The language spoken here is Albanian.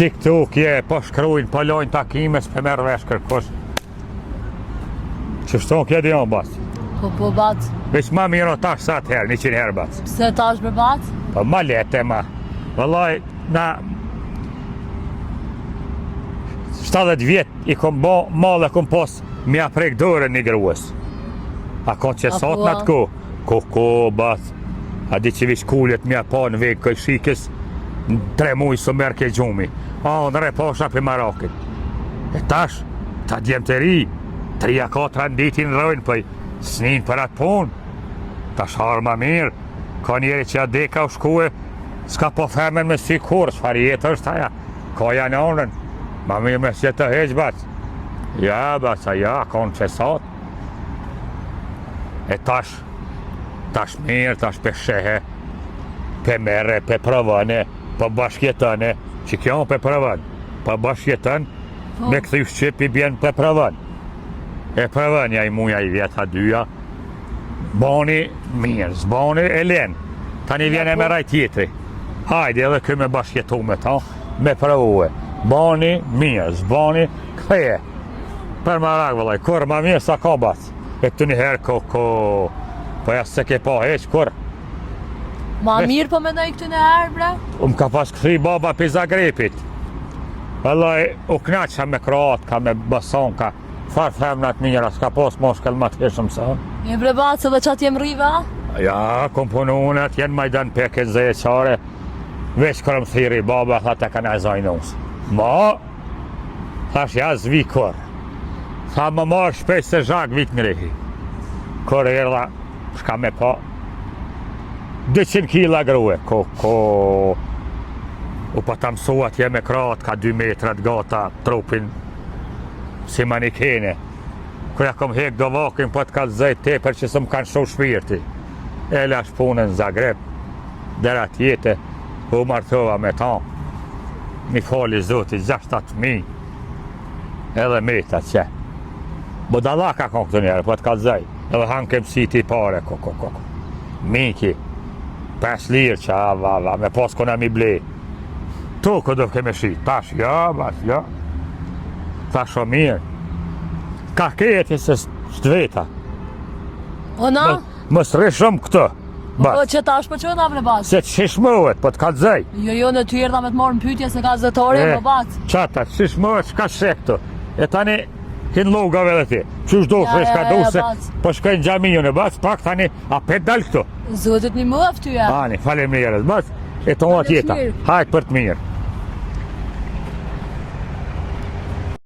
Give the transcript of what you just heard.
TikTok je, po shkrujnë, po lojnë takime, s'pe merë vesh kërkosh. Që shton kje di on, bas? Po bat. Veç ma miro tash sa të herë, 100 herë, bas. Pse tash me bat? Po ma lete, ma. Vëllaj, na... 70 vjet i kom bo, malë kom pos, mi a prek dore një gruës. A kon që sot në të ko, bas. A di që vish kullet mi a pa në veg këj shikës, 3 muj së merë ke gjumi. A, në reposha për Marakit. E tash, ta djem të ri, 3-4 ditin rojnë pëj, s'nin për atë punë. Tash harë ma mirë, ka njeri që a deka u shkue, s'ka po femen me si kur, shfar jetë është aja, ka janë onën, ma mirë me si të heqë, bas. Ja, bas, ja, konë që sot. E tash mirë, tash pe shehe, pe mere, pe provane, pe bashkjetane, që kjo pe provan, pe bashkjetan, me këthy shqip i bjen pe provan. E provanja i muja i vjeta dyja, boni mirë, zboni e len, tani vjen e me raj tjetri. Hajde edhe këj me bashkjetu me ta, me provue, boni mirë, zboni këtheje. Për marak vëllaj, kur ma mirë sa ka bas, e të njëherë po ja se ke pa heq, kur? Ma mirë po mendoj këtu në herë, bre? Ka pas këthi baba për Zagrepit. Vëllaj, u knaqësha me Kroatë, ka me Bason, ka farë femnat mira, s'ka pas moshkel ma të heshëm sa. E bre batë, se dhe qatë jem rive, a? Ja, komponunat, jenë majdan peke zëjeqare, veç kërëm thiri, baba, tha të kanë e zajnus. Ma, thash ja zvi kur. Tha më marë shpej se zhak vit në rehi. Kur erdha, shka me pa 200 kila grue, u pa ta mësuat je me Kroatë, ka 2 metrat gata trupin si manikene. Kërja kom hek do vakin, po t'ka zëjt teper që së më kanë shu shpirti. E lash punën në Zagreb, dera tjete, u martova me ta. Mi fali zoti, 6-8.000, edhe meta që. Budallaka kon këtë njerë, po t'ka zëjt. Edhe hankem si ti pare, Miki, 5 lirë që me pas kona mi ble. Tu këtë dëvë keme shi, tash, ja, bas, ja. Tash o mirë. Ka kejeti se s'dveta. Ona? Më s'rishëm këtë, Po bas. që tash po që na bre batë? Se t'shishmëhet, po t'ka dzej. Jo, në ty erdha me të marrë në pytje se ka zëtore, po batë. Qata, t'shishmëhet, s'ka shekë. E tani, hin logave dhe ti. Qysh do shka do se, po shkajnë gjamion e bas, pak tani, a pet dal këtu. Zotit një mëf ty, ja. Ani, falem njerës, bas, e tonë atjeta. Hajtë për të mirë.